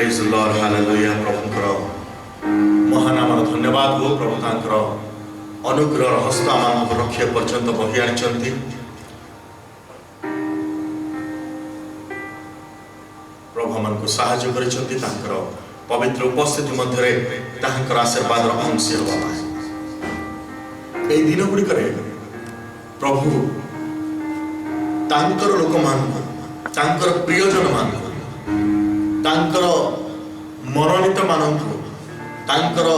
Praise the lord hallelujah. प्रभुଙ୍କର महान आमर धन्यवाद हो। प्रभु तांकर अनुग्रह हस्त आम रक्षा पर्यंत बही आनी प्रभु आम को साहाय्य करिसेंती। तांकर पवित्र उपस्थिति मध्य तांकर आशीर्वाद अंश होगा। ए दिन गुड़िक प्रभु तांकर लोक मान तांकर प्रियजन मान तांकर मरणित मानू तांकर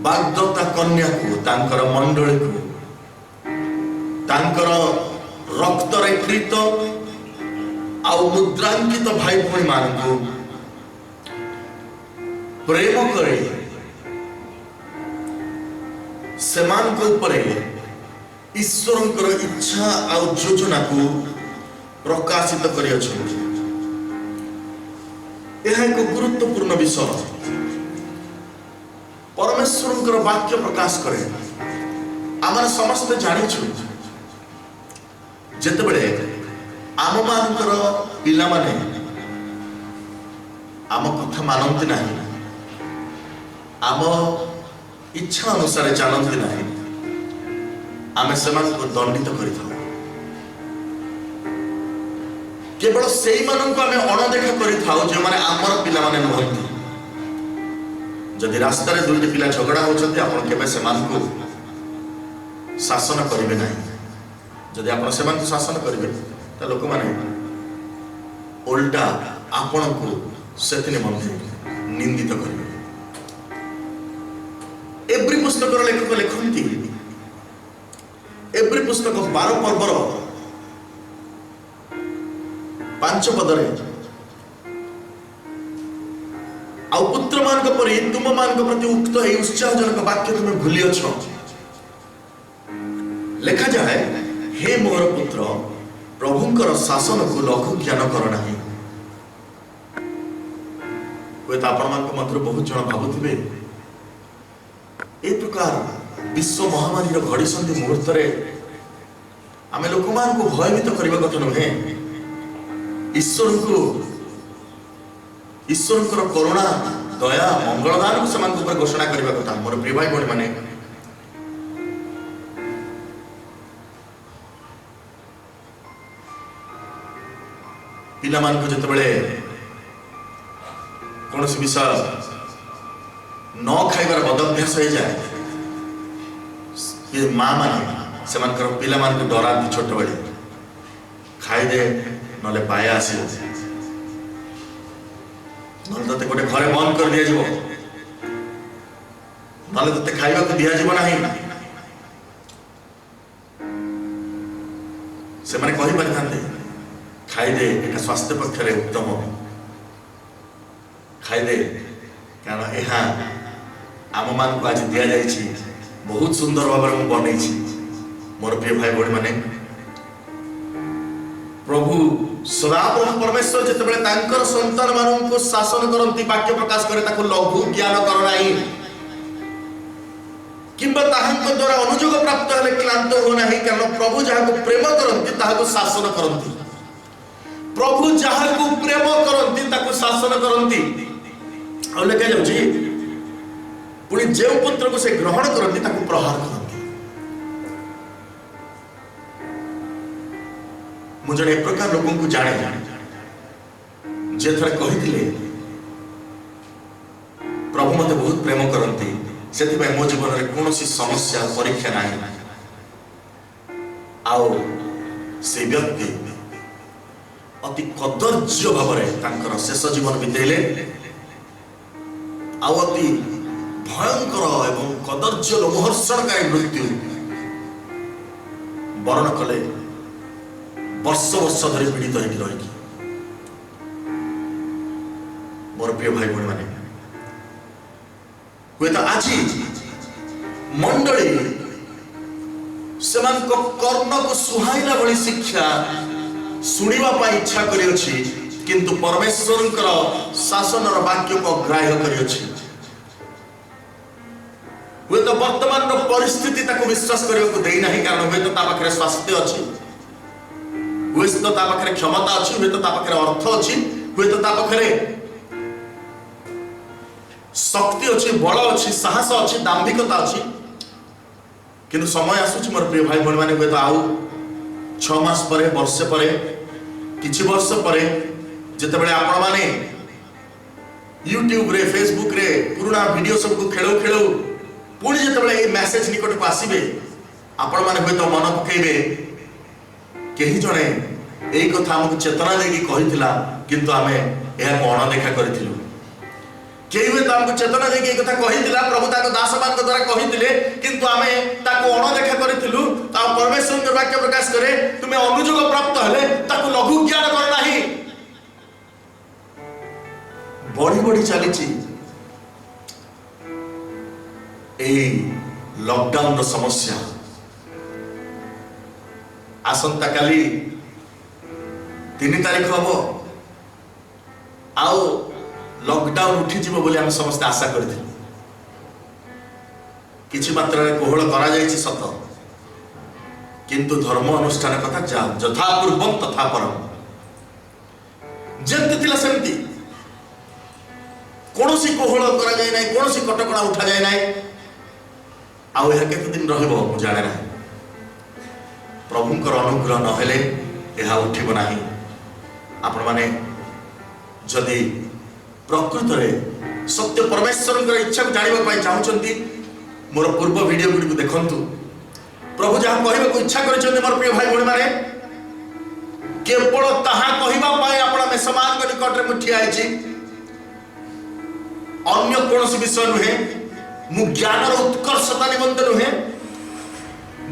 बागदत्ता कन्या को तांकर मंडली को तांकर रक्तरे कृत आउ मुद्रांकित भाई भाई मान को प्रेम करे सेमान को ऊपरे ईश्वर इच्छा आउ योजना को प्रकाशित कर एक गुरुत्वपूर्ण विषय। परमेश्वर वाक्य प्रकाश करे आम समस्त जानिछु जेतेबेले आम मानकर पिला माने आम कथा मानती नहीं, आम इच्छा अनुसार जानती नहीं, आम से दंडित कर केवल से अणदेखा कर जो मैंने आमर पिला माने नुहंती। जदि रास्ता रे दुईटी पिला झगड़ा होचंती आपण केबे सेमान को शासन करिवे नहीं। जदि आपण सेमान को शासन करिवे त लोक माने उल्टा आपण को सेतिने मध्य निंदित करिवे। एवरी पुस्तक लेखक लिखंती एवरी पुस्तक 12 पर्वर 5 पदरे आ पुत्र मान पर तुम मान प्रति उक्त उत्साहजनक वाक्य तुम भूली अछ। लिखा जाए हे मोर पुत्र प्रभुंकर शासन को लघु ज्ञान कर नहीं। मध्य बहुत जन भावुवे ए प्रकार विश्व महामारी घड़ी संधि मुहूर्त आम लोक मान को भयभीत करने कथा नुहे। ईश्वर करुणा दया मंगलदान को घोषणा करने कथा। मोर प्रिय भाई भाई माने पिला मान को जितेबाला कौन विषय न खाइबार बदभ्यास हो जाए ये माँ माने से पिला मान को डराती छोट बड़े खाईदे नले पाए आस ते गोटे घरे बंद कर दिया ना ते खाइबा को दिया ना से माने कहि पारि खाईदे एटा स्वास्थ्य पक्ष उत्तम खाईदे कारण यह आम मान को आज दि जाइए बहुत सुंदर भाव में बन मोर प्रिय भाई भाई माने प्रभु सदाप्रभु परमेश्वर जितेबाला संतान मान को शासन करती वाक्य प्रकाश करे ताको लघु ज्ञान कर नहीं किंबा द्वारा अनुयोग प्राप्त हेले क्लांत हो नहीं। कारण प्रभु जहाँ को प्रेम करती ताको शासन करती। प्रभु जहाँ को प्रेम करती ताको शासन करती। और लिखा जाउछि पुणी जो पुत्र को से ग्रहण करती ताको प्रहार करती। मुझे एक प्रकार लोगों को जाने जे थरे कही प्रभु मते बहुत प्रेम करती से मो जीवन में कौन समस्या परीक्षा ना आओ से व्यक्ति अति कदर्य भाव शेष जीवन बितेले आउ अति भयंकर एवं कदर्य लोमहर्षणकारी मृत्यु वर्ण कले वर्ष वर्ष धरी पीड़ित होगी रही। मोर प्रिय भाई भाई माने हुए तो आज मंडली से कर्ण को सुहाइला भली शिक्षा शुणा इच्छा करी किंतु परमेश्वर शासन वाक्य को अग्राह्य करी हुए तो वर्तमान परिस्थिति विश्वास करने को देना कारण हुए तो पाखे स्वास्थ्य अच्छी हुए तो क्षमता अच्छी हुए तो अर्थ अच्छी हुए तो ता पाखरे शक्ति अच्छी, बल अच्छी, साहस अच्छी, दाम्भिकता अच्छी, किंतु समय आसुची मोर प्रिय भाई भौणी माने हुए तो आउ 6 मास परे, वर्षे परे, किछि वर्ष परे जेतेबेले आपण माने यूट्यूब रे, फेसबुक रे पुराना वीडियो सब को खेलौ खेलौ पुणी जेतेबेले ए मैसेज निकट को आसीबे, आपण माने हुए तो मन पकेइबे केही जणे एई कथा हमकु चेतना देकी कहिथिला किंतु आमे एहा कोन देखा करथिलु। केही हुए तो हमकु चेतना देकी कथा कहिथिला, प्रभु ताको दासमान को द्वारा कहिथिले किंतु आमे ताको अणदेखा करथिलु। ता परमेश्वर के वाक्य प्रकाश करे तुमे अनुयोग प्राप्त हेले ताको लघु ज्ञान कर नाही। बड़ी बड़ी चली लॉकडाउन समस्या आसंता काली 3 तारीख हम आउ लॉकडाउन उठी जीव बोली हम समस्त आशा करथिलु। किछि मात्रा रे कोहळ करा जायछि सत, किंतु धर्म अनुष्ठान कथा यथा पूर्वम तथा परम जेमति थिला सेमति कोनोसी कोहळ करा जाय नै, कोनोसी कटकणा उठा जाय नै। आउ यह केते दिन रहबो मु जाने नै। प्रभुंकर अनुग्रह न हेले यह उठिब नाही। आपण माने जदि प्रकृत रे सत्य परमेश्वर इच्छा को जानिबा पाई चाहउचंती मोर पूर्व वीडियो गुडी को देखंतु। प्रभु जहा कहबा को इच्छा करिसंती मोर प्रिय भाई भणी माने केवल ताहा कहबा पाई आपण में समान को निकट रे मुठिया आइछि, अन्य कौन विषय नुहे। मु ज्ञान उत्कर्षता निमंत नुहे,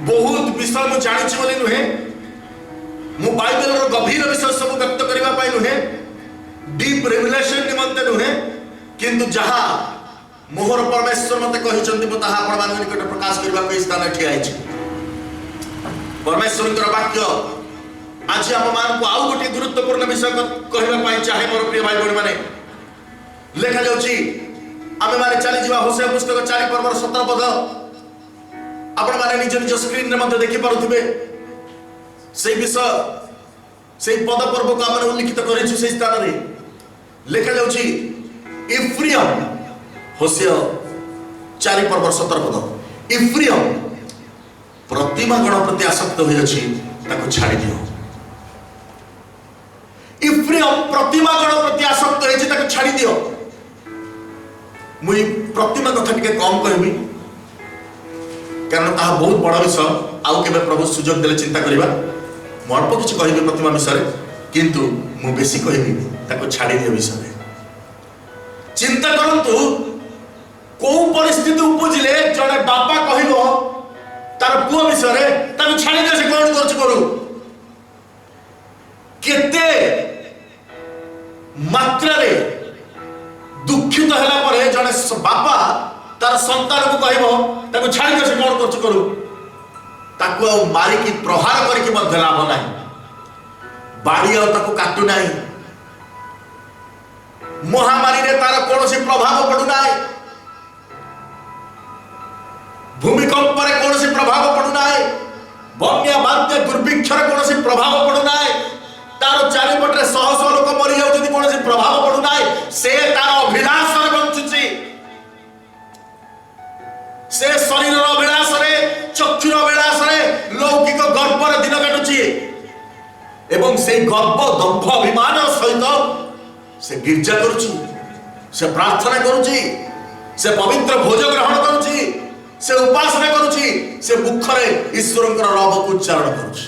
बहुत विषय मु जानी बोली नुहे, मु बाइबल गभीर विषय सब व्यक्त करबा पाई नुहे, डीप रेवलेशन निमंत नुहे, किंतु जहा मोहर परमेश्वर मते कहिसंती मु ताहा आपण मान निकट प्रकाश करबा को स्थान ठिया आइछि। परमेश्वर वाक्य आज हम मान को आउ गोटे गुरुत्वपूर्ण विषय कहबा पाई चाहे मोर प्रिय भाई भणी माने लेखा जाउछि। आमे माने चली जीवा होशे पुस्तक 4 पर्व 17 पद आपण माने निज निज स्क्रीन रे मध्ये देखि पारुथिबे। सेई विषय सेई पद पर्व को आमे उल्लिखित करिछु। सेई स्थान रे लेखा जाउछि इफ्रियम, होशे 4 पर्व 17 पद, इफ्रियम प्रतिमा गण प्रति आसक्त होई अछि ताको छाडी दियो। इफ्रियम प्रतिमा गण प्रति आसक्त होई अछि ताको छाडी दियो। मुई प्रतिमा कथा टिके कम कहबी कारण ता बहुत बड़ा विषय। आउ केबे प्रभु सुजोग देले चिंता करिबा। मु अल्प किछि कहबी प्रतिमा विषय, किंतु मु बेसी कहबी ताको छाडी दियो विषय। चिंता करंतु को परिस्थिति उपजिले जने बापा कहबो तार पुओ विषय ताको छाडी दियो, से कोन करछ करू। केते मात्रा रे दुखित हला परे जने बापा तार संतान को कहबो ताको छाडी दे, से कोन करछ करू। ताको मारी की प्रहार करी की मध्य लाभ नाही, बाड़ी और ताको काटू नाही, महामारी रे तार कोनोसी प्रभाव पडू नाही, भूमिकंप रे कोनोसी प्रभाव पडू नाही, बन्या बात्या दुर्भिक्ष रे कोनोसी प्रभाव पडू नाही, तार चारिपटे शह शह लोक मरि जाउछथि कोनोसी प्रभाव पडू नाही। से तार अभिलाष रे बंचुछि, से शरीर अभिलाष रे, चक्षुर अभिलाष रे, लौकिक गर्भ रे दिन काटुछि एवं से गर्भ दंभ अभिमान सहित से गिर्जा करुछि, से प्रार्थना करुछि, से पवित्र भोज ग्रहण करुछि, से उपासना करुछि, से मुखरे ईश्वरଙ୍କର नाम को उच्चारण करुछि।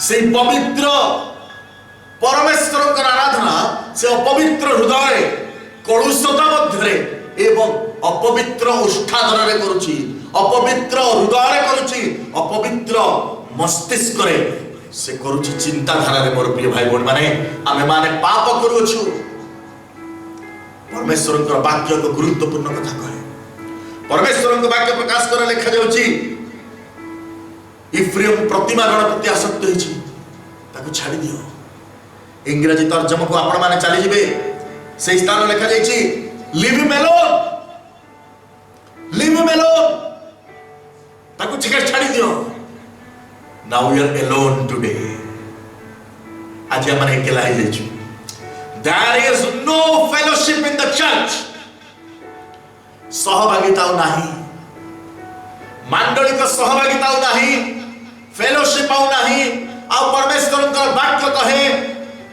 से पवित्र परमेश्वर आराधना से अपवित्र हृदय कलुषता मध्य एवं अपवित्र उष्ठाधर रे करुछि, अपवित्र हृदय करुछि, अपवित्र मस्तिष्क रे से करुछि चिंताधारा रे। मोर प्रिय भाई बहन माने आमे माने पाप करूछु। परमेश्वर वाक्य को गुरुत्वपूर्ण कथा कहे। परमेश्वर वाक्य प्रकाश कर लिखा जाउछि इफ्रेम प्रतिमा गण प्रति आसक्त होइछि ताको छाडी दियो। इंग्रजी तर्जमा को आपण माने चली जिवे से स्थान लिखा जाइछि live him alone, live him alone, ताको छाडी दियो। Now we are alone today. आज हम अकेला ही जाइछु। There is no fellowship in the church. सहभागिता नहीं, मंडली का सहभागिता नहीं, फेलोशिप नहीं, और परमेश्वर का वाक्य कहे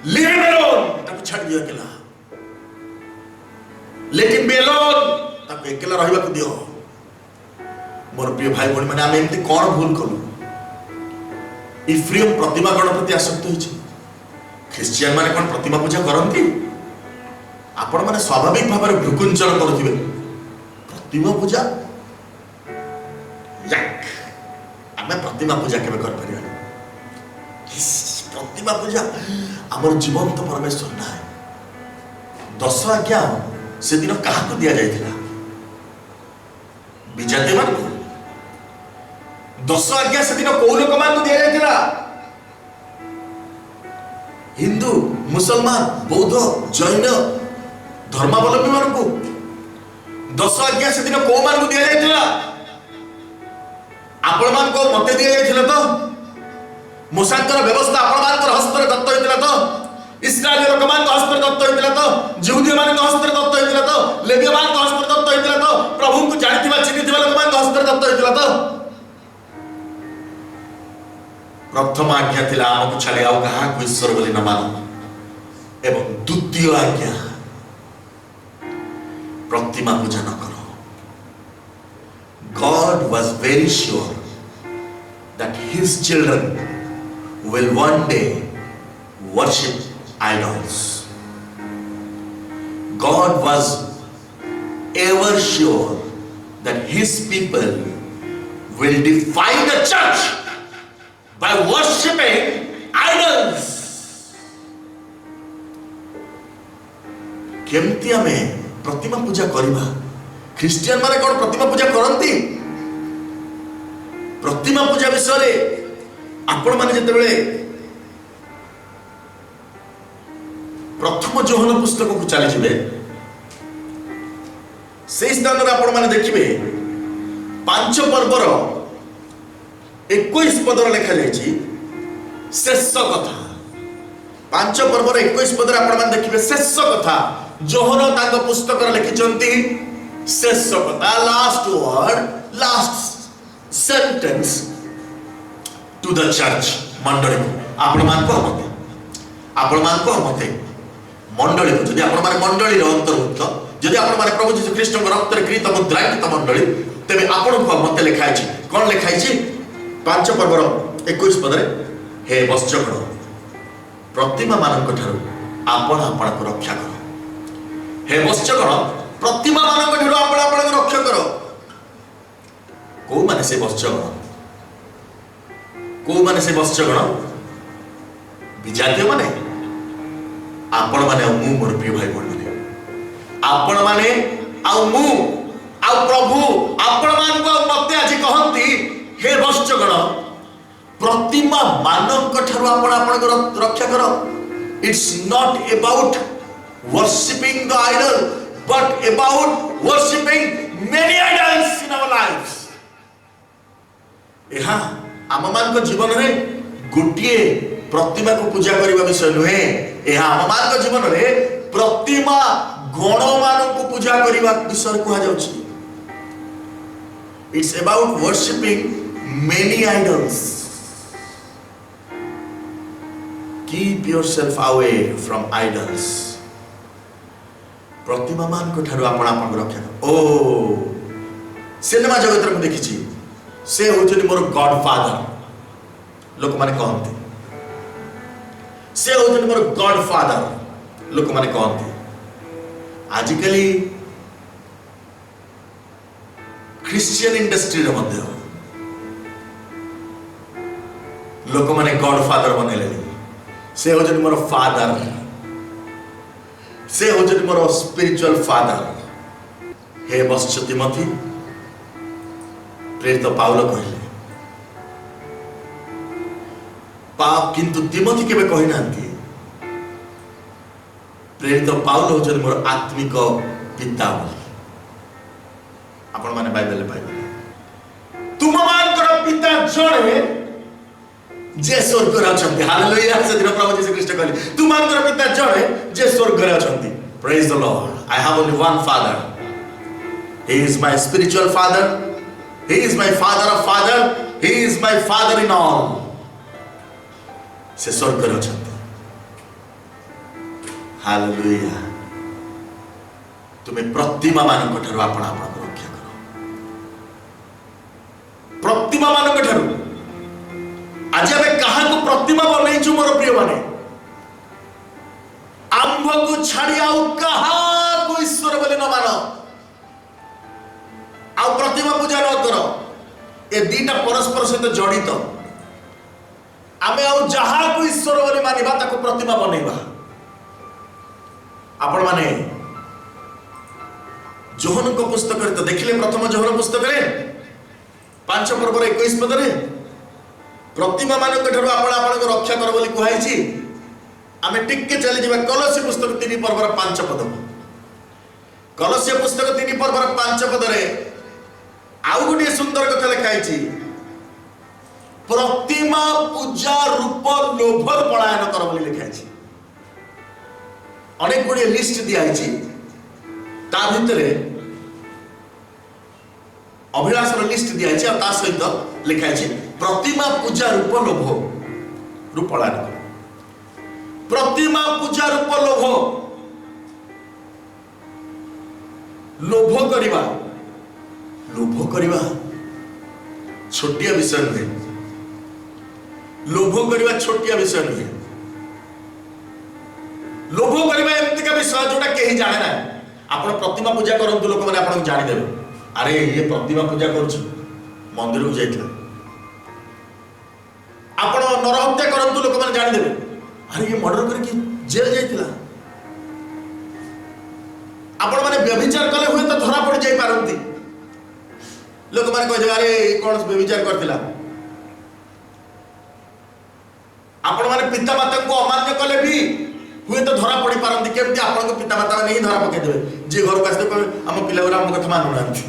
लीव हिम अलोन, ताको छाड़ दियो अकेला, लेट हिम बी अलोन, ताको अकेला रहबा को दियो। मोर प्रिय भाई बहन माने आमे एमती कोन भूल कलु? इफ्रियम प्रतिमा गण प्रति आसक्त होइछि। ख्रिस्टियन माने कोन प्रतिमा पूजा करंती? आपण माने स्वाभाविक भाव में भ्रुकुंचन करथिबे। प्रतिमा पूजा याक आमे प्रतिमा पूजा केबे कर परिबा? प्रतिमा पूजा हमर जीवन तो परमेश्वर ना है। 10 आज्ञा से दिन कहा को दिया जायतिला? विजाति मान को 10 आज्ञा से दिन को लोक मान को दिया जायतिला? हिंदू, मुसलमान, बौद्ध, जैन धर्मावलंबी मान को 10 आज्ञा से दिन को मान को दिया जायतिला? आपण मान को मते दिया जायतिला तो? मूसांकर व्यवस्था आपण मान को हस्तर दत्त होइतिला तो? इस्राएल लोक मान को हस्तर दत्त होइतिला तो? यहूदी मान को हस्तर दत्त होइतिला तो? लेवी मान को हस्तर दत्त होइतिला तो? प्रभु को जानिथिबा चिन्हिथिबा लोक मान को हस्तर दत्त होइतिला तो? प्रथम आज्ञा थिला हमकु छाडी आउ कहा को ईश्वर बोली न मानो। एवं द्वितीय आज्ञा प्रतिमा पूजा न करो। God was very sure that his children will one day worship idols. God was ever sure that his people will defy the church by worshipping idols. केमती हमें प्रतिमा पूजा करिबा? ख्रिस्टियन माने कोन प्रतिमा पूजा करंती? प्रतिमा पूजा विषय रे आपण माने जते बेले प्रथम जोहन पुस्तक को चली जिवे से स्थान रे आपण माने देखिबे 5 पर्वर 21 पदर लिखा जायछि शेष कथा। 5 पर्वर 21 पदर आपण माने देखिबे शेष कथा। जोहन ताको पुस्तक रे लिखिचंती शेष कथा, last word, last sentence to the church मंडली को। आपण मान को मते, आपण मान को मते मंडली को जदि आपण माने मंडली रो अंतर्भुक्त, जदि आपण माने प्रभु यीशु ख्रीष्ट को रक्त रे कृत मुद्रांकित मंडली, तबे आपण को मते लिखाइछि। कोन लिखाइछि? 5 पर्वर 21 पदरे, हे वत्सगण प्रतिमा मानक ठारू आपण आपण को रक्षा करो। हे वत्सगण प्रतिमा मानक ठारू आपण आपण को रक्षा करो। को माने से वत्सगण? को माने से वत्सगण? विजातीय माने आपण माने मु मोर प्रिय भाई बहन माने आपण माने आ मु आ प्रभु आपण मान को मते आज कहंती हे वत्सगण प्रतिमा मानक ठारू आपण आपण को रक्षा करो। It's not about worshiping the idol but about worshiping many idols in our lives. एहा आम मान को जीवन रे गोटिए प्रतिमा को पूजा करबा विषय नुहे। एहा आम मान को जीवन रे प्रतिमा गण मान को पूजा करबा विषय कहा जाउछि। It's about worshiping many idols. Keep yourself away from idols. प्रतिमा मान को ठारू आपण आपण को रक्षा करो। ओ सिनेमा जगत रे मु देखिछि से होचनि मोर गॉड फादर लोक माने कहंती। से होचनि मोर गॉड फादर लोक माने कहंती। आजिकली क्रिश्चियन इंडस्ट्री रे मध्य लोक माने गॉड फादर बनेलेनी। से होचनि मोर फादर, से होचनि मोर स्पिरिचुअल फादर। हे वत्स तिमोथी प्रेरित पाउल कहले पाप किंतु तिमोथी केबे कहि नांती प्रेरित पाउल होचनि मोर आत्मिक पिता बोली। आपण माने बाइबल पाइबे तुम मानकर पिता जणे जे स्वर्ग रे अछंती। हालेलुया। से दिन प्रभु यीशु ख्रीष्ट कहले तुम मानकर पिता जणे जे स्वर्ग स्वर्ग अछंती praise the lord I have only one father he is my spiritual father he is my father of father he is my father in all से स्वर्ग अछंती हालेलुया तुम्हें प्रतिमा मानक ठारू आपण आपण रक्षा करो प्रतिमा मानक ठारू आज आम क्या प्रतिमा बनईचु मोर प्रिय माने आंभ को छाड़ी आउ क्या ईश्वर बोली न मान आ प्रतिमा पूजा न कर ए दीटा परस्पर सहित जड़ित आमे आउ जहा को ईश्वर बोली मानिबा ताको प्रतिमा बनैबा आपण माने जोहन को पुस्तक तो देखिले प्रथम जोहन पुस्तक रे 5 पर्व 21 पद रे प्रतिमा मानक ठारू आपण आपण को रक्षा कर बोली कुहाई छी आमे टिक्के चली जिबा कलसी पुस्तक 3 पर्व 5 पद कलसी पुस्तक 3 पर्व 5 पद रे आउ गोटे सुंदर कथा लिखाई छी प्रतिमा पूजा रूप लोभ पलायन कर बोली लिखाई छी अनेक गुड़िए लिस्ट दिया ता भितरे अभिलाषर लिस्ट दिया ता सहित लिखाई प्रतिमा पूजा रूप लोभ पलायन प्रतिमा पूजा रूप लोभ करिबा छोटिया विषय नुहे लोभ करिबा छोटिया विषय नुहे लोभ करिबा एमतिका विषय जोटा केही जाने ना आपण प्रतिमा पूजा करंतु लोक माने आपण जानि देबे अरे ये प्रतिमा पूजा करछु मंदिर को जाइतला आपण नरहत्या करंतु लोक माने जानि देबे अरे ये मर्डर करके जेल जाइतला आपण माने व्यभिचार कले हुए तो धरा पड़ जाई पारंती लोक माने कह दे अरे कोन व्यभिचार करथिला आपण माने पिता माता को अमान्य कले भी हुए तो धरा पड़ी पारंती केमती आपण को पिता माता नहीं धरा पके देबे जे घर को आसे हम पिला गुरा हम कथा मानु नांती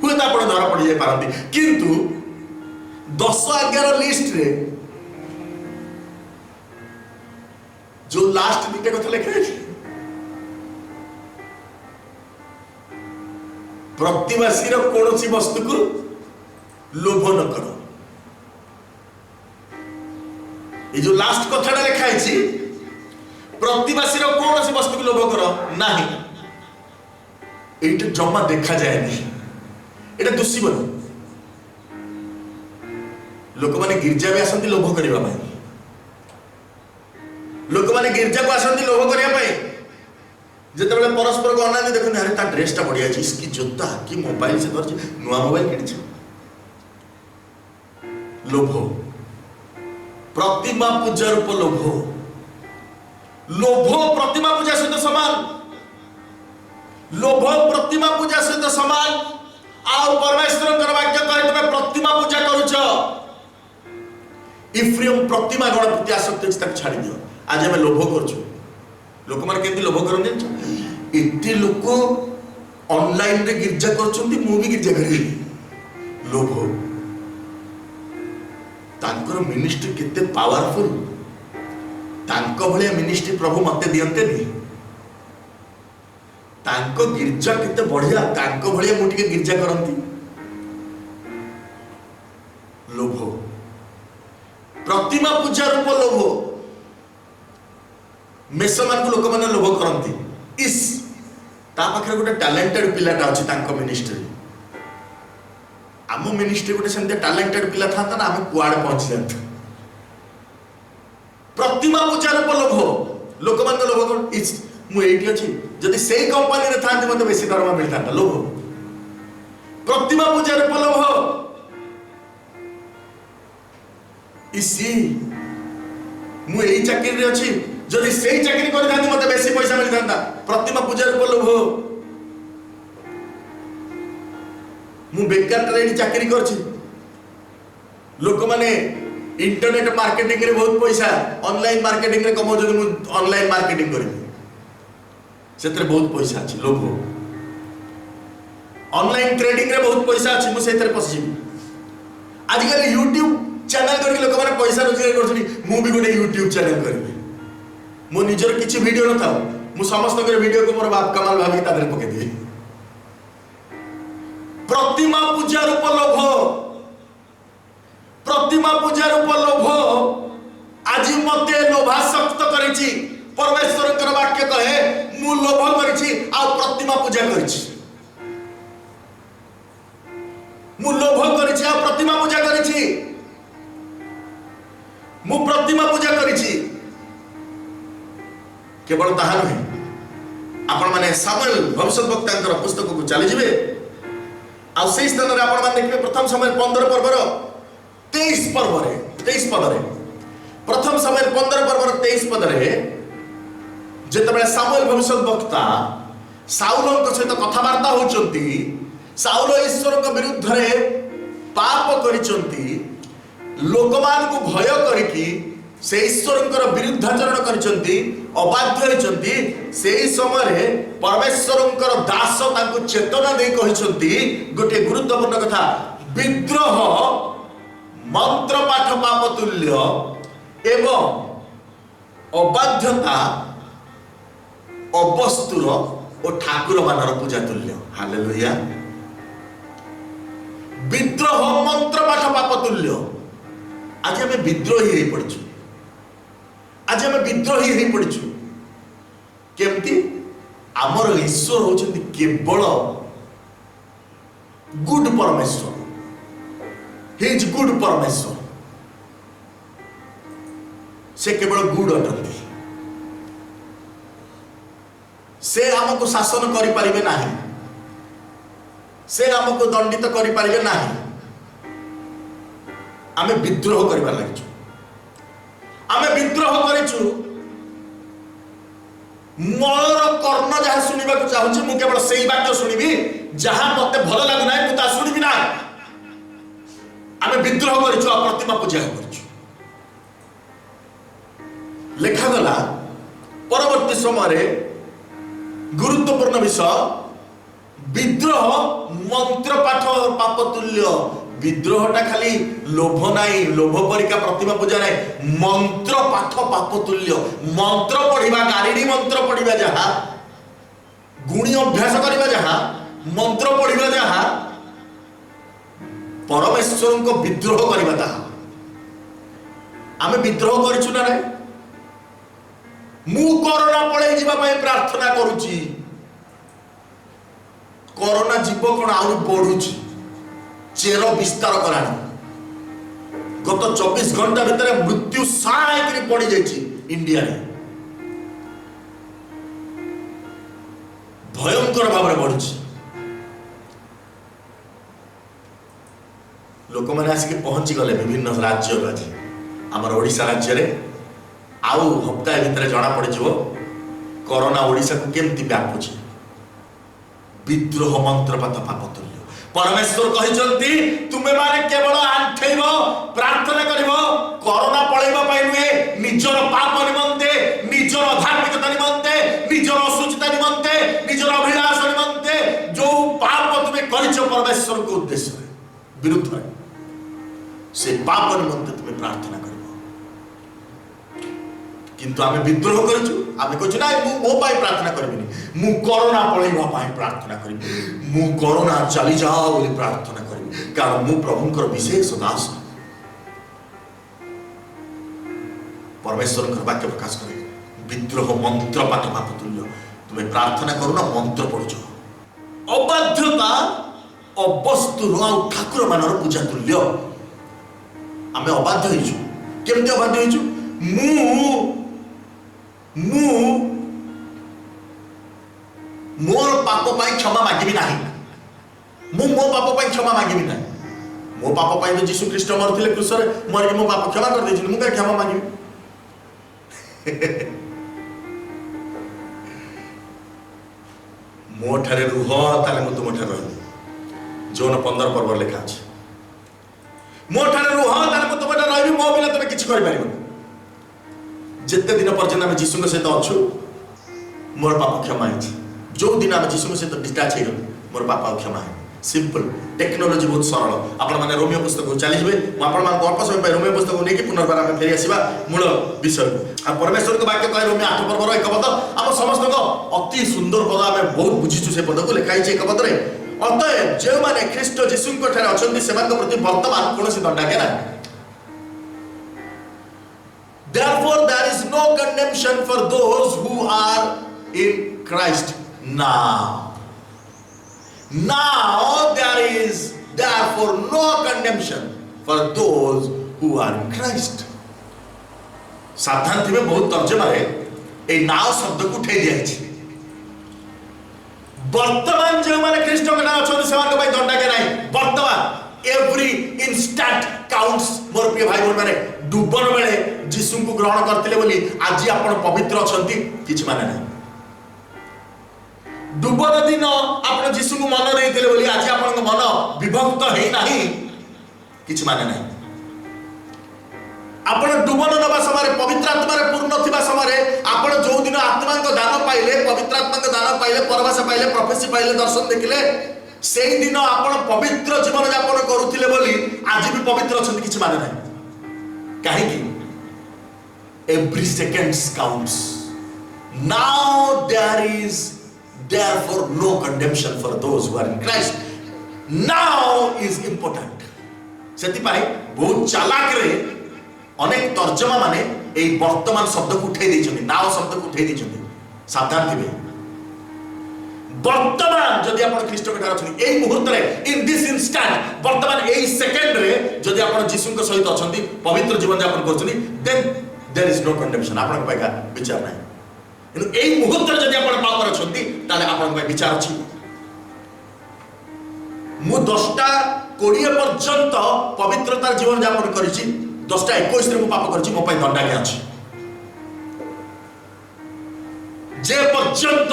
हुए तो आपण धरा पड़ी जाई पारंती किंतु 10 11 लिस्ट रे जो लास्ट दिटे कथा लिखा है प्रतिवासी कौन सी वस्तु को लोभ न करो ये जो लास्ट कथा लिखा है प्रतिवासी कौन सी वस्तु को लोभ करो नहीं ये जमा देखा जाए नहीं ये दुष्बन लोक माने गिरजा भी आसती लोभ करने लोक माने गिरजा को आसती लोभ करने जिते परस्पर को अना देखते अरे ता ड्रेसटा बढ़िया है इसकी जोता कि मोबाइल से कर नुआ मोबाइल किनी लोभ प्रतिमा पूजा रूप लोभ लोभ प्रतिमा पूजा सहित समान लोभ प्रतिमा पूजा सहित समान आउ परमेश्वर वाक्य कहे तुम प्रतिमा पूजा करुछ इफ्रेम प्रतिमा गण प्रति आसक्ति अछि ताक छाड़ी दियो आज हम लोभ करछु लोक माने केंती लोभ करन जान एते लोक ऑनलाइन रे गिरजा करछंती मु भी गिरजा करी लोभ तांकर मिनिस्ट्री केते पावरफुल तांको भले मिनिस्ट्री प्रभु मते दियंते नी तांको गिरजा केते बढ़िया तांको भले मु टिके गिरजा करंती लोभ प्रतिमा पूजा रूप लोभ मेसमान को लोक माने लोभ करंती इस ता पाखरे गोटे टैलेंटेड पिलाटा अछि तांको मिनिस्ट्री आमो मिनिस्ट्री गोटे सेंते टैलेंटेड पिला थाता ना आमे कुआडे पहुंच जात प्रतिमा पूजा रूप लोभ लोक मान लोभ कर इस मु एठी अछि जदि सेही कंपनी रे थांती मते बेसी दरमा मिलताता लोभ प्रतिमा पूजा रूप लोभ इसी मु एही चाकरी रे अछि जदि सेही चाकरी करि थांती मते बेसी पैसा मिल थांता प्रतिमा पूजा रूप लोभ मु बेकार रे चाकरी करछि लोक माने इंटरनेट मार्केटिंग रे बहुत पैसा ऑनलाइन मार्केटिंग रे कमो जदि मु ऑनलाइन मार्केटिंग करबी सेतरे बहुत पैसा अछि लोभ ऑनलाइन ट्रेडिंग रे बहुत पैसा अछि मु सेतरे पसिबी आजकल YouTube चैनल करके लोक माने पैसा रोजगार करछनी मु भी गोटे YouTube चैनल करबी मो निजर किसी वीडियो न था मु समस्त वीडियो को मोर बाप कमाल भाभी तादरे पके दिए प्रतिमा पूजा रूप लोभ प्रतिमा पूजा रूप लोभ आज मते लोभासक्त करिछि परमेश्वर वाक्य कहे मु लोभ करिछि आ प्रतिमा पूजा करिछि मु लोभ करिछि आ प्रतिमा पूजा करिछि मु प्रतिमा पूजा करिछि केवल ताहा नुहे आपण माने सामुएल भविष्यद्वक्तांकर पुस्तक को चली जिवे आ से स्थान रे आपण माने देखबे प्रथम समय 15 पर्वर 23 पर्व रे 23 पद रे प्रथम समय 15 पर्वर 23 पद रे जेतबे सामुएल भविष्यद्वक्ता साउलଙ୍କ सहित कथाबार्ता होचंती साउल ईश्वरଙ୍କ विरुद्ध रे पाप करिचंती लोकमान को भय करिकी से ईश्वरଙ୍କର विरुद्धाचरण करिचंती अबाध्य होइचंती सेही समय परमेश्वरଙ୍କର दास तांको चेतना दे कहिचंती गोटे गुरुत्वपूर्ण कथा विद्रोह मंत्र पाठ पाप तुल्य एवं अबाध्यता अवस्तुर और ठाकुर मानर पूजा तुल्य हालेलुया विद्रोह मंत्र पाठ पाप तुल्य आज हमें विद्रोही हो पड़छु आज हमें विद्रोही हो पड़छु केमती आमर ईश्वर होचंती केवल गुड परमेश्वर ही इज गुड परमेश्वर से केवल गुड अटंती से हमको शासन करि परिबे नाही से हमको दंडित करि परिबे नाही आमे विद्रोह करबा लागिछु आमे विद्रोह करिछु मोर कर्ण जहा सुनिबा को चाहूछि मु केवल सेही वाक्य सुनिबी जहा मते भल लागु नाही मु ता सुनिबी ना आमे विद्रोह करिछु आ प्रतिमा पूजा करिछु लेखा गला परवर्ती समय रे गुरुत्वपूर्ण विषय विद्रोह मंत्र पाठ पाप तुल्य विद्रोहटा खाली लोभ नाही लोभ परिका प्रतिमा पूजा नाही मंत्र पाठ पाप तुल्य मंत्र पढ़िबा गारिडी मंत्र पढ़िबा जहा गुणी अभ्यास करिबा जहा मंत्र पढ़िबा जहा परमेश्वर को विद्रोह करिबा ताहा आमे विद्रोह करिछु ना रे मु कोरोना पळै जिबा पय प्रार्थना करूची कोरोना जीव कोन आउरी बढ़ुची चेर विस्तार करानी गत 24 घंटा भितर मृत्यु साइकरी पड़ी जाइछि इंडिया रे भयंकर भाव में बढ़ुची लोक मैंने आसिक पहुंची गले विभिन्न राज्य आज आमर ओडिशा राज्य रे आउ हप्ताह भितर जना पड़ जिवो कोरोना ओडिशा को केमती व्यापुची विद्रोह मंत्र पाठ पाप तुल्य परमेश्वर कहिचंती तुमे माने केवल आंठेइबो प्रार्थना करिवो कोरोना पळेबा पई नुहे निजर पाप निमंते निजर धार्मिकता निमंते निजर असुचिता निमंते निजर अभिलाष निमंते जो पाप तुमे करिछो परमेश्वर को उद्देश्य विरुद्ध है से पाप निमंते तुमे प्रार्थना करिवो किंतु आमे विद्रोह करिछु आमे कहछु ना मु ओ पाई प्रार्थना करबिनी मु कोरोना पळेबा पाई प्रार्थना करबी मु कोरोना चली जाओ बोली प्रार्थना करबी कारण मु प्रभुंकर विशेष दास परमेश्वर वाक्य प्रकाश करे विद्रोह मंत्र पाठ पाप तुल्य तुम्हें प्रार्थना करू ना मंत्र पढ़ुछ अबाध्यता अवस्तुर आ ठाकुर मानर पूजा तुल्य आमे अबाध्य होइछु केमते अबाध्य होइछु मु मोर पाप पाई क्षमा मागिबी नाही मु मो पाप पाई क्षमा मागिबी नाही मो पाप पाई तो यीशु ख्रीष्ट मरथिले क्रूस रे मर के मो पाप क्षमा कर देछि मु का क्षमा मागिबी मो ठारे रुह ताले मु तुम ठारे रहबी जोन 15 पर्व लिखा अछि मो ठारे रुह ताले मु तुम ठारे रहबी मो बिना तमे किछ करि पारिबो जेते दिन पर्यंत आम जीशु सहित अच्छु मोर पाप क्षमा है जो दिन आम जीशु सहित डिटाच हो मोर पाप क्षमा है सिंपल टेक्नोलोजी बहुत सरल आपण माने रोमियो पुस्तक को चली जिवे म आपण मान अल्प समय रोमियो पुस्तक को नेकी पुनर्बार आमे फेरी आसीबा मूल विषय को आ परमेश्वर को वाक्य कहे रोमियो 8 पर्वर एक पद हम समस्त को अति सुंदर पद आमे बहुत बुझिछु से पद को लिखाई छै एक पद रे अतः जे माने ख्रीष्ट यीशु को ठारे अछंती सेमान को प्रति वर्तमान कोनोसी दंडा के ना therefore there is no condemnation for those who are in Christ now there is therefore no condemnation for those who are in Christ सावधान थिबे बहुत तर्जमा रे ए नाउ शब्द को उठै दिया छै वर्तमान जे माने ख्रीष्ट के नाम अछन सेमान के भाई दंडा के नाही वर्तमान एवरी इंस्टेंट काउंट्स मोर प्रिय भाई बोल माने डुबन बेले यीशु को ग्रहण करथिले बोली आज आपण पवित्र अछंती किछ माने नाही डुबन दिन आपण यीशु को मन देथिले बोली आज आपण मन विभक्त हेई नाही किछ माने नाही आपण डुबन नबा समय पवित्र आत्मा रे पूर्ण थिबा समय आपण जो दिन आत्मा को दान पाइले पवित्र आत्मा को दान पाइले परवास पाइले प्रोफेसी पाइले दर्शन देखिले सेई दिन आपण पवित्र जीवन यापन करूथिले बोली आज भी पवित्र अछंती किछ माने नाही काहे कि every seconds counts now there is therefore no condemnation for those who are in Christ now is important सेति पाई बहुत चालाक रे अनेक तर्जमा माने ए वर्तमान शब्द को उठै दैछथि नाउ शब्द को उठै दैछथि सावधान थिबे वर्तमान जदि आपण ख्रीष्ट के ठार अछथि एई मुहूर्त रे इन दिस इंस्टेंट वर्तमान एई सेकंड रे जदि आपण यीशु के सहित अछथि पवित्र जीवन यापन करछथि then there is no condemnation आपण पाइका विचार नाही इन एई मुहूर्त रे जदि आपण पाप करछथि ताले आपण पाइ विचार अछि मु 10टा 20 पर्यंत पवित्रता जीवन यापन करिछि 10टा 21 रे मु पाप करिछि मो पाइ दंडा के अछि जे पर्यंत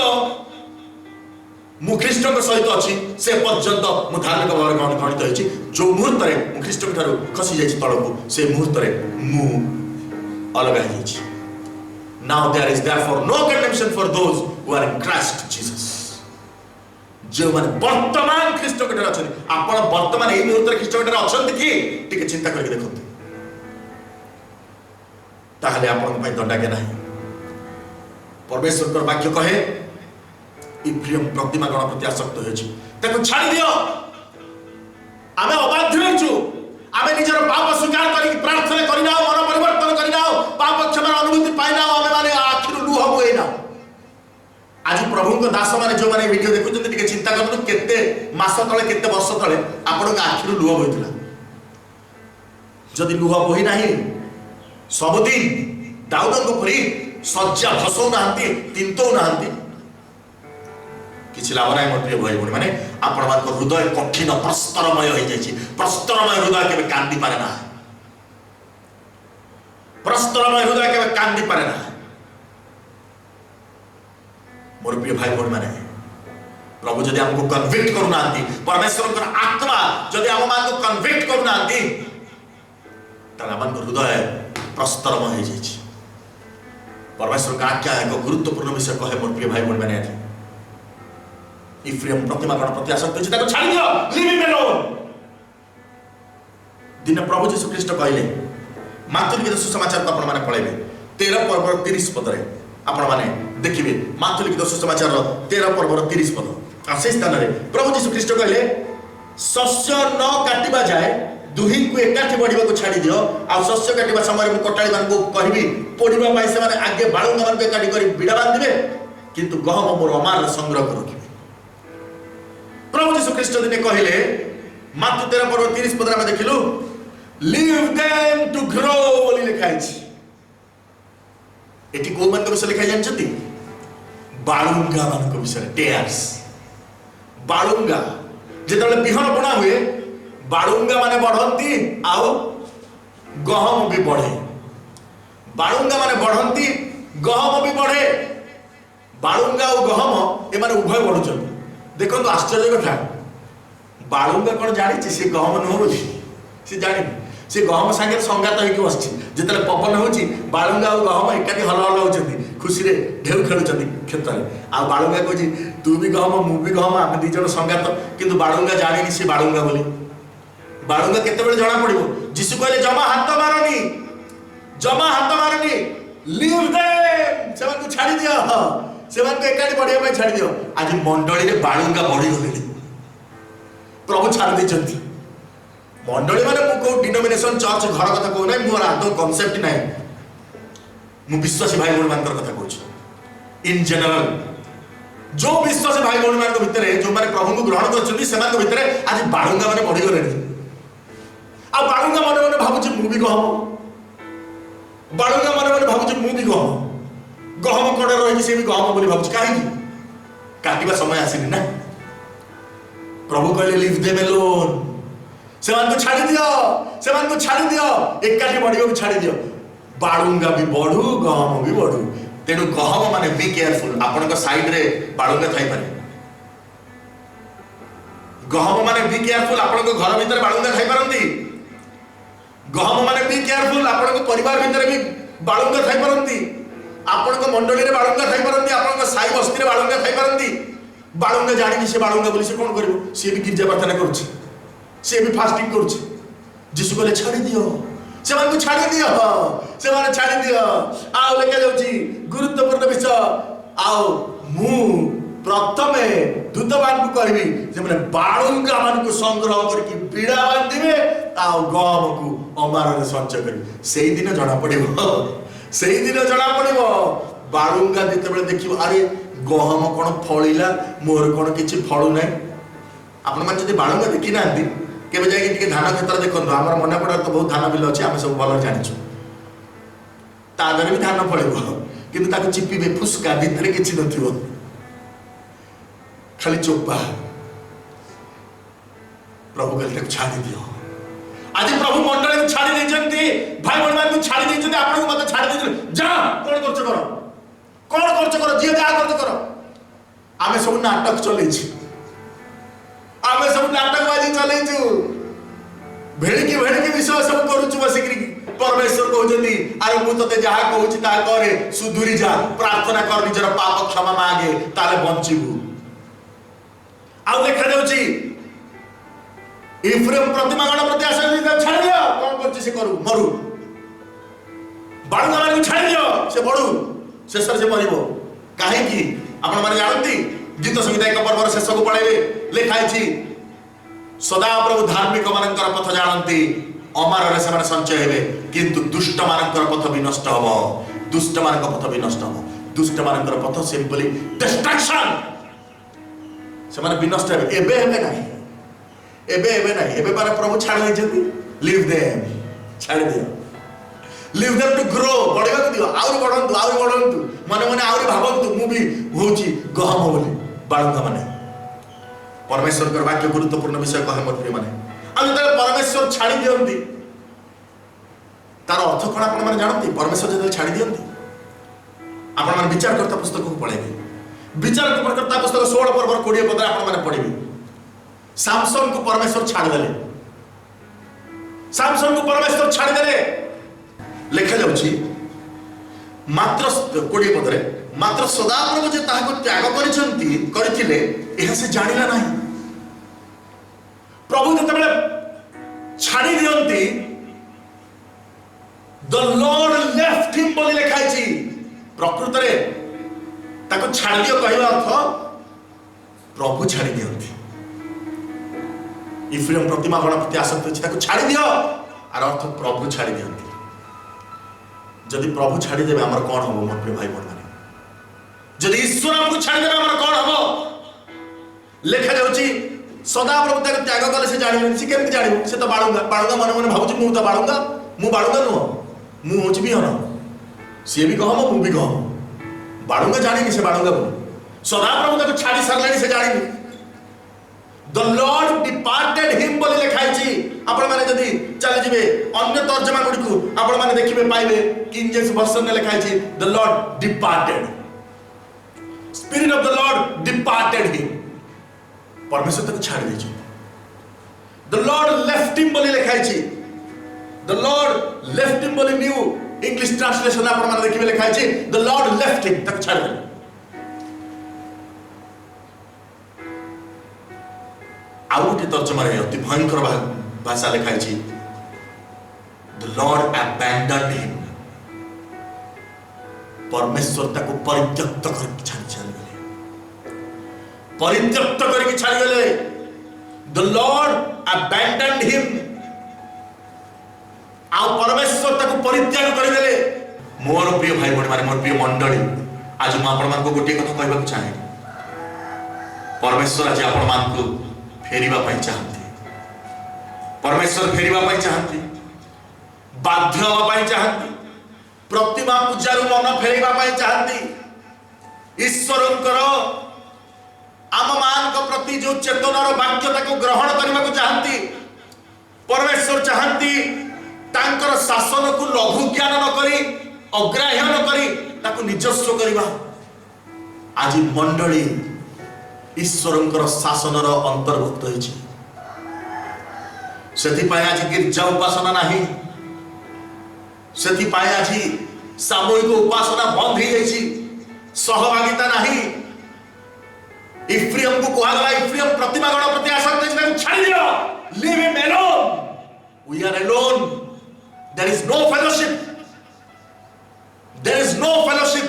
मु ख्रीष्ट के सहित अछि से पर्यंत मु धार्मिक भाव गणित होइछि जो मुहूर्त रे मु ख्रीष्ट के ठारो खसी जाइछि तळको से मुहूर्त रे मु अलग जाइछि now there is therefore no condemnation for those who are in Christ Jesus जो माने वर्तमान ख्रीष्ट के ठारो अछथि आपण वर्तमान एई मुहूर्त रे ख्रीष्ट के ठारो अछथि कि टिके चिंता करके देखंतु ताहले आपण पई दंडा के नाही परमेश्वर कर वाक्य कहे इफ्रेम प्रतिमा गण प्रति आसक्त होइछि ताको छाड़ी दियो आमे अबाध्य होइछु आमे निजर पाप स्वीकार करी प्रार्थना करिना मन परिवर्तन करिना पाप क्षमा अनुभूति पाइना आमे माने आखिर लुह होइना आज प्रभु को दास माने जो माने वीडियो देखुछन टिके चिंता करनु केते मास तळे केते वर्ष तळे आपण का आखिर लुह होइतला जदि लुह होई नाही सब दिन दाऊद को परी सज्जा भसौ नाहंती तिंतो नाहंती किछि लाभ नाही मोर प्रिय भाई बोली माने आपण मान को हृदय कठिन प्रस्तरमय होई जायछि प्रस्तरमय हृदय केबे कांदी पारे ना प्रस्तरमय हृदय केबे कांदी पारे ना मोर प्रिय भाई बोली माने प्रभु जदि हमको कन्विक्ट करू नांती परमेश्वर को आत्मा जदि हम मान को कन्विक्ट करू नांती तला मन को हृदय प्रस्तरमय होई जायछि परमेश्वर का आज्ञा एक गुरुत्वपूर्ण विषय कहे मोर प्रिय भाई बोली माने इफ्रेम प्रतिमा गण प्रति आसक्त होइछि ताको छाड़ी दियो लीव हिम अलोन दिन प्रभु यीशु ख्रीष्ट कहले मातृ लिखित सुसमाचार को आपण माने पढाइबे 13 पर्व 30 पद रे आपण माने देखिबे मातृ लिखित सुसमाचार 13 पर्व 30 पद आ से स्थान रे प्रभु यीशु ख्रीष्ट कहले शस्य न काटिबा जाय दुही को एकाठी बढ़िबा को छाड़ी दियो आ शस्य काटिबा समय मु कटाळी मान को कहबी पोडिबा पाइ से माने आगे बाळुंगा मान को एकाठी करी बिडा बांधिबे किंतु गहम मोर अमार संग्रह करू प्रभु यीशु ख्रीष्ट दिने कहले मातृ 13 पर्व 30 पद में देखिलु लीव देम टू ग्रो बोली लिखाई छी एटी को मन को विषय लिखाई जानछथि बाळुंगा मान को विषय टेयर्स बाळुंगा जेतले बिहन बुणा हुए बाळुंगा माने बढ़ंती आउ गहम भी बढ़े बाळुंगा माने बढ़ंती गहम भी बढ़े बाळुंगा और गहम ए माने उभय बढ़ुछन देखो तो आश्चर्य कथा बाळुंगा कोन जानि से गहम न होछि से जानि से गहम संगे संगात होई कि बसछि जेतले पवन होछि बाळुंगा और गहम एकाठी हल हल होछथि खुशी रे ढेउ खेलुछंती खेत रे आ बाळुंगा कहूची तू भी गहम मु भी गहम आमे दी जण संगात किंतु बाळुंगा जानिनी से बाळुंगा बोली बाळुंगा केते बेले जणा पड़िबो जीसु कहले जमा हाथ मारनी लीव देम सेवन को छाड़ी दियो सेवन को एकाडी बढ़िया पे छाड़ी दियो आज मंडली रे बाळुंगा बढ़ी गलेनी प्रभु छाड़ देचंती मंडली माने मु को डिनोमिनेशन चर्च घर कथा कहू नै मोर आदो कांसेप्ट नै मु विश्वासी भाई बोल मानकर कथा कहू इन जनरल जो विश्वासी भाई बोल मान भितर जो माने प्रभु को ग्रहण करछंती सेमान भितर आज बाळुंगा माने बढ़ी गलेनी आ बाळुंगा माने माने भाबुची मु भी कहम बाळुंगा माने माने भाबुची मु भी कहम गहम कोडे रही से भी गहम बोली भाबुची काहे काटिबा समय आसीनी ना प्रभु कहले लीव देम अलोन सेमान को छाड़ी दियो एकाठी बढ़ियो को छाड़ी दियो बाळुंगा भी बढ़ू गहम भी बढ़ू तेनु गहम माने बी केयरफुल आपन को साइड रे बाळुंगा थाई पारे गहम माने बी केयरफुल आपन को घर भीतर बाळुंगा थाई पारंती गहम माने बी केयरफुल आपन को परिवार भीतर भी बाळुंगा थाई पारंती आपन को मंडली रे बाळुंगा थाई पारंती आपन को साई बस्ती रे बाळुंगा थाई पारंती बाळुंगा जानि से बाळुंगा बोली से कोन करबो से भी गिरजा प्रार्थना करूची से भी फास्टिंग करूची जीसु कहले छाड़ी दियो सेमान को छाड़ी दियो सेमान छाड़ी दियो आओ लेके जाउची गुरुत्वपूर्ण विषय आओ मु प्रथमे दूतवान को कहबी जे माने बाळुंगा मान को संग्रह करके पीड़ा बांधिबे आओ गम को अमार रे संचय करबे सेही दिन जणा पड़िबो बाळुंगा जते बेले देखिबो अरे गहम कोन फळिला मोर कोन किछि फळु नै आपण मान जदि बाळुंगा देखि नांती केबे जाई कि धान क्षेत्र देखंतु हमर मने पडा तो बहुत धान बिल अछि हम सब भलो जानिछु ता दरे भी धान फळिबो किंतु ताको चिपिबे फुसका भीतर किछि नथिबो खाली चोपा प्रभु कहले छाड़ी दियो आज प्रभु मंडली को छाड़ी देचंती भाई बहन मान को छाड़ी देचंती आपण को मत छाड़ी देचंती जा कोन खर्च करो जे जा खर्च करो आमे सब नाटक चलेछि आमे सब नाटकबाजी चलेछु भेड़की विश्वास सब करूछु बसिकरी परमेश्वर कहउछंती अरे मु तते जहा कहउछि ता करे सुधुरी जा प्रार्थना कर निजर पाप क्षमा मागे ताले बंचिबु आ देखा जाउछि इफ्रेम प्रतिमा गण प्रति आशा छाड़ दियो कोन करछि से करू मरु बाळुंगा मान छाड़ दियो से बडू शेषर से मरिबो काहे कि आपण माने जानती गीत संगीत एक पर्वर शेष को पळेबे लेखाइ छी सदा प्रभु धार्मिक मानकर पथ जानती अमार रे से संचय हेबे किंतु दुष्ट मानकर पथ भी नष्ट हबो दुष्ट मानकर पथ भी नष्ट हबो दुष्ट मानकर पथ सिंपली डिस्ट्रक्शन से माने विनष्ट हेबे एबे नाही एबे पर प्रभु छाड़ देछथि लीव देम छाड़ दियो लीव देम टू ग्रो बढ़िबा दियो आउर बढ़ंतु मने आउर भाबंतु मु भी होची गहम बोली बाळुंगा माने परमेश्वर कर वाक्य गुरुत्वपूर्ण विषय कहे मोर प्रिय माने आ जते परमेश्वर छाड़ी दियंती तार अर्थ कोन आपण माने जानती परमेश्वर जते छाड़ी दियंती आपण माने विचारकर्ता पुस्तक को पढेबे विचारकर्ता पुस्तक 16 पर्व 20 पद आपण माने पढिबे सामसन को परमेश्वर छाड़ देले सामसन को परमेश्वर छाड़ देले लेखा जाउछि मात्र 20 पदरे मात्र सदाप्रभु जे ताहाको त्याग करथिले एहा से जानिला नाही प्रभु जते बेले छाड़ी दियंती द लॉर्ड लेफ्ट हिम बोली लेखाइ छी प्रकृत रे ताको छाड़ दियो कहला अर्थ प्रभु छाड़ी दियंती इफ्रेम प्रतिमा गण प्रति आसक्त अछि ताको छाड़ी दियो आर अर्थ प्रभु छाड़ी दियंती जदि प्रभु छाड़ी देबे हमर कोन हबो मोर प्रिय भाई बहन माने जदि ईश्वर हमको छाड़ी देबे हमर कोन हबो लेखा जाउछि सदा प्रभु ताके त्याग कले से जानिबे से केमति जानिबो से तो बाळुंगा मन भाबुछि मु तो बाळुंगा नु मु होछि बिहन से भी कहम मु भी कहम बाळुंगा जानिनि से बाळुंगा बोली सदा प्रभु ताके छाड़ी सरलानी से जानिनि द लॉर्ड डिपार्टेड हिम बोली लेखाइ छी आपण माने जदी चली जिवे अन्य तर्जमा गुडी को आपण माने देखिबे पाइबे किंग जेम्स वर्जन ने लेखाइ छी the Lord departed spirit of the Lord departed him परमेश्वर तक छाड़ दै छी द लॉर्ड लेफ्ट हिम बोली लेखाइ छी द लॉर्ड लेफ्ट हिम बोली न्यू इंग्लिश ट्रांसलेशन आपण माने देखिबे लिखा है द लॉर्ड लेफ्ट हिम तक छाड़ देले। आउ गोटे तर्जमा रे अति भयंकर भाषा लिखा है द लॉर्ड अबैंडन्ड हिम। परमेश्वर ताको परित्यक्त करके छाड़ी गले, परित्यक्त करके छाड़ी गले। The lord abandoned him. आ परमेश्वर ताको परित्याग कर देले। मोर प्रिय भाई बहन माने, मोर प्रिय मंडली, आज मैं आपण मान को गोटे कथा कहबा को चाहे। परमेश्वर आज आपण मान को फेरिबा पई चाहते। परमेश्वर फेरिबा पई चाहते, बाध्य होबा पई चाहते, प्रतिमा पूजा रू मन फेरिबा पई चाहती। ईश्वरंकर आम मान को प्रति जो चेतनार वाक्यता को ग्रहण करने को चाहती। परमेश्वर चाहती तांकर शासन को लघु ज्ञान न करी, अग्राह्य न करी, ताको निजस्व करिबा। आज मंडली ईश्वरंकर शासनर अंतर्भुक्त होइछि। सेति पाए आज गिरजा उपासना नाही, सेति पाए आज सामूहिक उपासना बंद हो जाइछि, सहभागिता नाही। इफ्रियम को कहा गला, इफ्रियम प्रतिमा गण प्रति आसक्त है, छाड़ी दियो, leave him alone. We are alone, there is no fellowship, there is no fellowship,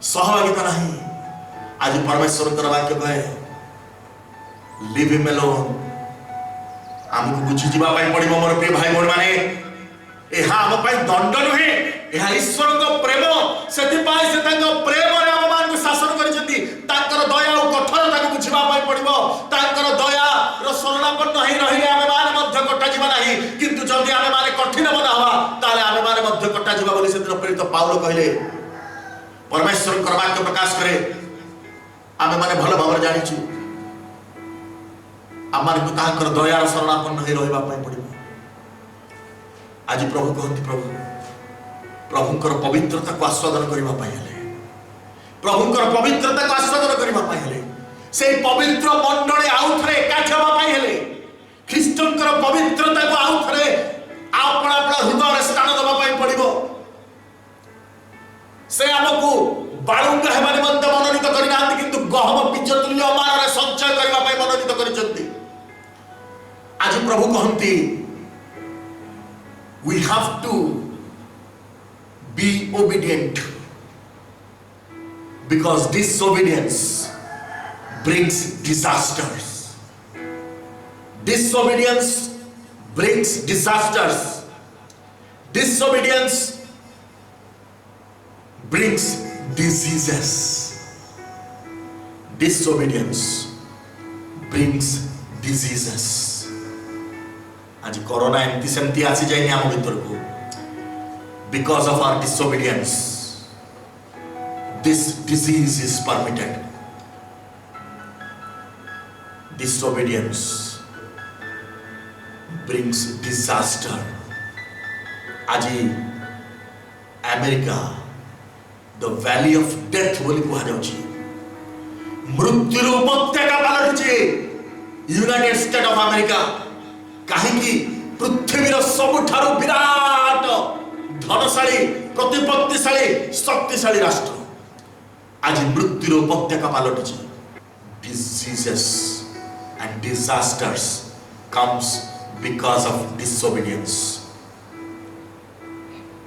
सहभागिता नहीं। आज परमेश्वर वाक्य कहे लीव हिम अलोन। आमको बुझी जीवा पाई पड़िबो मोर प्रिय भाई बहन माने। एहा आम पाई दंड नुहे, एहा ईश्वर को प्रेम। सेति पाई से तांको प्रेम रे आम मान को शासन करिसेंती। तांकर दया और कठोरता को बुझिबा पाई पड़िबो। तांकर दया रो शरणापन्न ही रहिले आम मान मध्य कटा जीवा नाही। किंतु जदि आम मान कठिन बना हवा ताले आम मान मध्य कटा जीवा बोली से दिन प्रेरित पाउल कहले। परमेश्वर कर वाक्य प्रकाश करे आम माने भल भाव जानिछु। आम मान को तांकर दया रो शरणापन्न ही रहिबा पाई पड़िबो। आज प्रभु कहती, प्रभुंकर पवित्रता को आस्वादन करबा पाई हेले, प्रभुंकर पवित्रता को आस्वादन करबा पाई हेले, से पवित्र मंडली आउ थरे एकाठी होबा पाई हेले, ख्रीष्टंकर पवित्रता को आउ थरे आपन आपन हृदय रे स्थान देबा पाई पड़िबो। से हमकु बाळुंगा हेबा निमंत मनोनीत करिनांती, किंतु गहम बीज तुल्य मान रे संचय करबा पाई मनोनीत करिसंती। आज प्रभु कहती we have to be obedient, because disobedience brings disasters. Disobedience brings disasters. Disobedience brings diseases. Disobedience brings diseases. आज कोरोना एमती सेमती आसी जाइनी आम भीतर को, because of our disobedience this disease is permitted. Disobedience brings disaster. आज America the valley of death बोली कहा जाउछि, मृत्यु उपत्यका पलटुछि यूनाइटेड स्टेट ऑफ अमेरिका। कहीं पृथ्वीर सबुठारु विराट धनशाली, प्रतिपत्तिशाली, शक्तिशाली राष्ट्र आज मृत्युर उपत्यका पलटुछि। Diseases and disasters comes because of disobedience.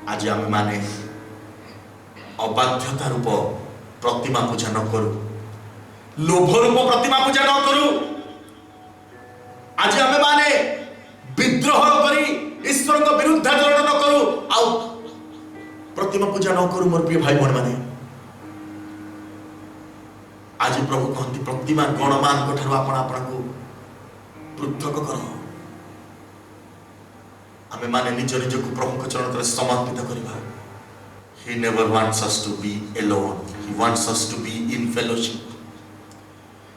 आज आम माने अबाध्यता रूप प्रतिमा पूजा न करू, लोभ रूप प्रतिमा पूजा न करू। आज आम माने विद्रोह करी ईश्वर को विरुद्ध आचरण न करू, आउ प्रतिमा पूजा न करू। मोर प्रिय भाई बहन माने, आज प्रभु कहती प्रतिमा गणमान को ठारू आपण आपण को पृथक कर। आमे माने निज निज को प्रभु को चरण तले समर्पित करिबा। He never wants us to be alone. He wants us to be in fellowship.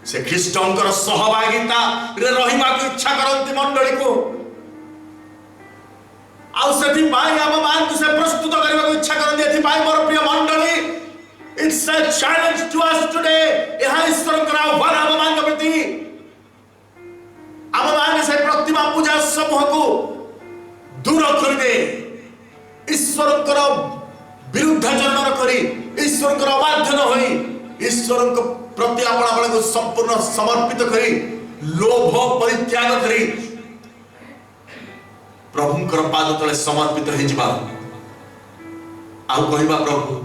से ख्रीष्टंकर सहभागिता रे रहिबा को इच्छा करंती मंडली को, आउ सेति पाई हम मान को से प्रस्तुत करबा को इच्छा करंती। एथि पाई मोर प्रिय मंडली, it's a challenge to us today. एहा ईश्वर करा वन हम मान के प्रति हम मान से प्रतिमा पूजा समूह को दूर कर दे, ईश्वर विरुद्धाचरण करी ईश्वर अबाध्य न होई ईश्वर प्रति आपण को संपूर्ण समर्पित करी लोभ परित्याग करी प्रभुंकर पाद तले समर्पित हो जिबा आउ कहबा प्रभु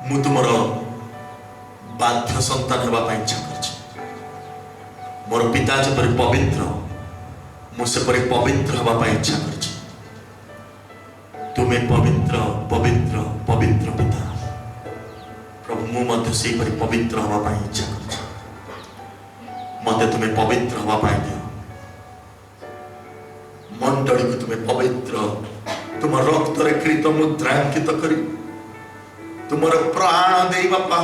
मु तुमर बाध्य संतान हेबा ପାଇଁ इच्छा करछि मोर पिता जेपरि पवित्र मु सेपरि पवित्र हेबा ପାଇଁ इच्छा करछि तुमे पवित्र पवित्र पवित्र पिता प्रभु मु मध्य सेपरि पवित्र हेबा ପାଇଁ इच्छा करछि मते तुमे पवित्र हेबा ପାଇଁ दियो मंडली को तुमे पवित्र तुम रक्त रे कृत मुद्रांकित करी तुमर प्राण दे बापा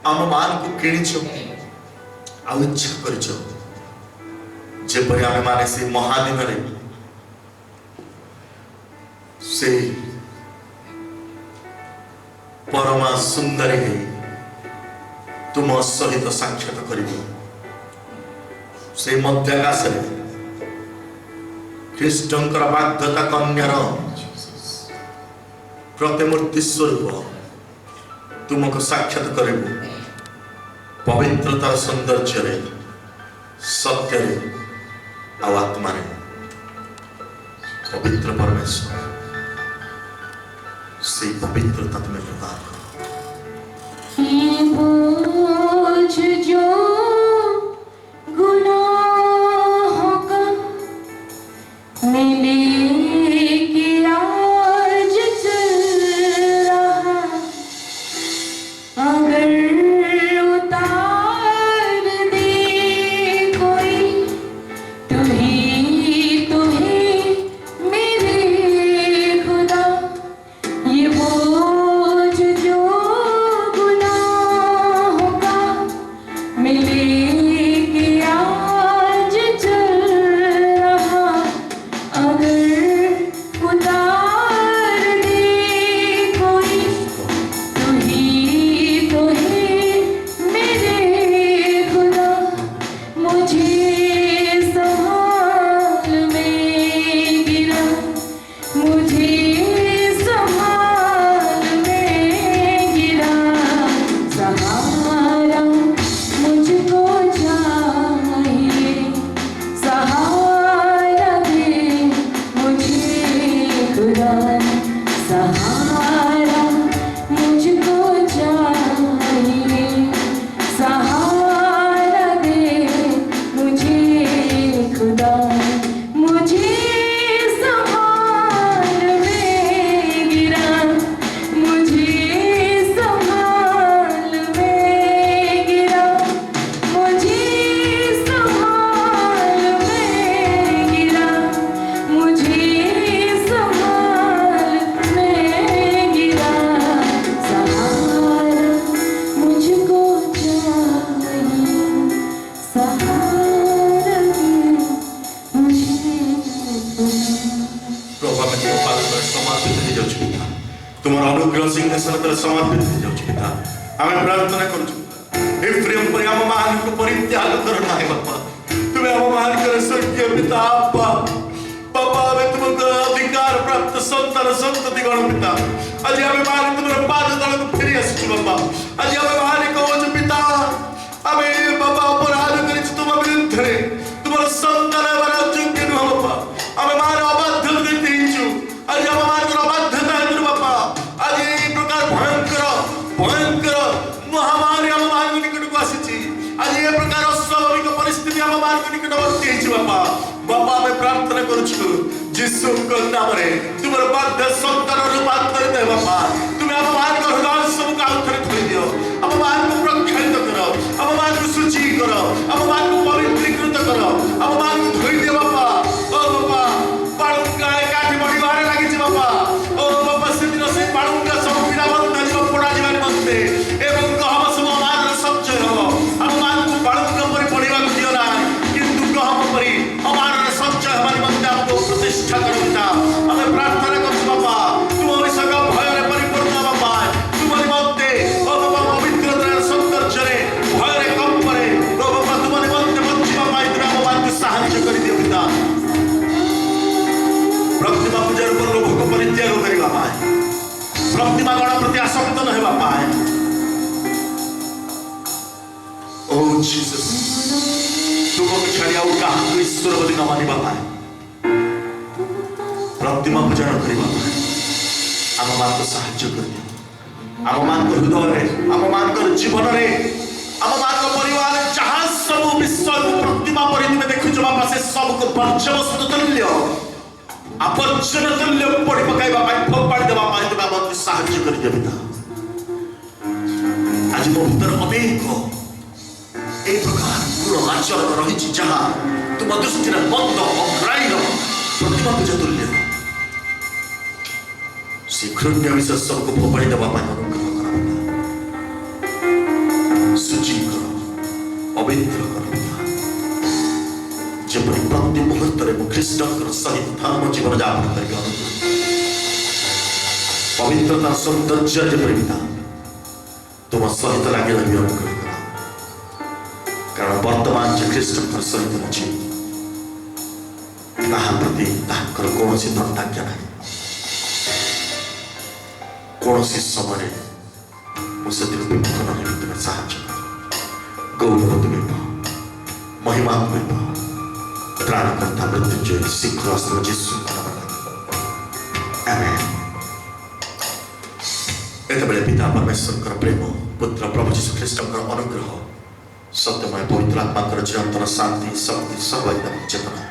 आम मान को किणिछ आ इच्छा करिछ जेपरि आमे माने से महादिन रे से परमा सुंदरी है तुम सहित साक्षात करिबो से मध्याकाश रे ख्रीष्टंकर बाध्यता कन्यार प्रतिमूर्ति स्वरूप तुमको साक्षात करिबो पवित्रतार सौंदर्य रे सत्य रे आ आत्मा रे पवित्र परमेश्वर से पवित्रता तुम्हें प्रदान जो गुनाहों का मिले कि आज चल रहा अगर उतार दे कोई तू ही मेरे खुदा ये बोझ जो गुनाहों का मिले कि आज चल रहा अगर उतार दे कोई तू ही मेरे खुदा मुझे संभाल में गिरा मुझे संभाल में गिरा सहारा मुझको चाहिए सहारा दे मुझे खुदा सहारा मुझको चाहिए सहारा दे मुझे खुदा मुझे संभाल में गिरा मुझे संभाल में गिरा मुझे संभाल में गिरा मुझे संभाल में गिरा सहारा मुझको चाहिए सहारा दे मुझे प्रभु आमे तुम पाद तले समर्पित हो जाउछु पिता तुमर अनुग्रह सिंहासन तले समर्पित हो जाउछु पिता आमे प्रार्थना करूछु हे प्रेम पर आम मान को परित्याग करना है बापा तुम्हें आम मान कर स्वर्गीय पिता बापा बापा आमे तुमको अधिकार प्राप्त संतान संतति गण पिता आज आमे मान तुमर पाद तले को फेरी आसछु बापा आज आमे मान कहू पिता आमे बापा अपराध करिछु तुम विरुद्ध रे तुमर संतान बरा योग्य न बापा आमे मान अबाध्य देइछु आज आमे मान अबाध्यता है बापा आज ए प्रकार भयंकर महामारी आम मान निकट को आसी आज ये प्रकार अस्वाभाविक परिस्थिति आम मान निकटवर्ती है बापा बापा आमे प्रार्थना करूछु यीशु के नाम रे तुमर बाध्य संतान रूपांतरित है बापा तुम्हें आम मान को हृदय सब का उद्धर कर दियो आम मान को प्रक्षालित करो आम मान को शुचि करो आम मान को पवित्रीकृत करो आम मान को धोई दियो बापा ओ बापा पाळुंगा काठी बढिबारे लागिछि बापा ओ बापा सेदिन से पाळुंगा सब पीड़ा बंद जीव पड़ा जीवन बंदे एवं गहम सब मान सच्चय हो आम मान को पाळुंगा परि पढिबा दियो ना किंतु गहम परि हमार सच्चय हमारी बंदे आपको प्रतिष्ठा करता हमें प्रार्थना कर बापा तुम सगा भय रे परिपूर्ण बापा तुम प्रतिमा गण प्रति आसक्त न हेबा पाए ओ जीसस तुमको छाड़ी आउ काहू ईश्वर बोली न मानिबा पाए प्रतिमा पूजन करबा पाए आम मान को साहाय्य कर दियो आम मान को हृदय रे आम मान को जीवन रे आम मान को परिवार जहां सब विश्व को प्रतिमा परि तुमे देखु जमा पासे सब को पंच वस्तु तुल्य आवर्जन तुल्य पड़ी पकाइबा पाई फोपाड़ी देबा पाई तुमे आम साहाय्य कर दियो पिता आज मो भीतर अनेक ए प्रकार गुण आचरण रही जहाँ तुम दृष्टि बंद अग्राह्य प्रतिमा पूजा तुल्य शीघ्र विशेष सबको फोपाड़ी देवा अनुग्रह कर शुचि कर पवित्र कर जपरी प्रति मुहूर्त में ख्रीष्ट सहित धर्म जीवन जापन कर पवित्रता सौंदर्य जपरी पिता तुम सहित लगे रही अनुग्रह कर कारण वर्तमान जो ख्रीष्ट सहित अच्छी प्रति कौन दंडाज्ञा ना कौन समय मुझे विमुख न तुम्हें साहाय्य गौरव तुम्हें महिमा तुम्हें त्राणकर्ता मृत्युंजय शीघ्र अस्त्र जीसु आमेन एतबेले पिता परमेश्वर प्रेम पुत्र प्रभु जीशु ख्रीष्ट अनुग्रह सत्यमय पवित्र आत्मा चिरंतन शांति शक्ति सर्वदा चेतना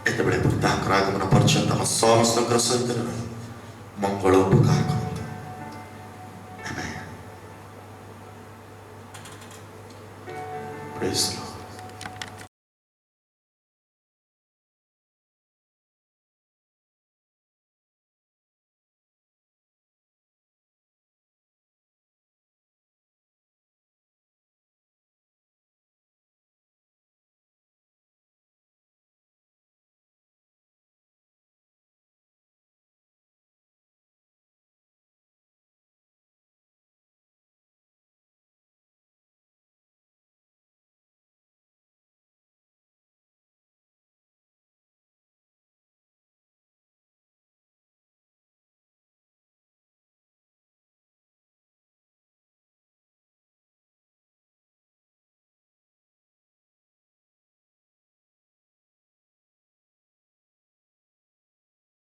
एतबेले पुत्र आगमन पर्यंत हम समस्त सहित मंगल उपकार कर Praise the Lord.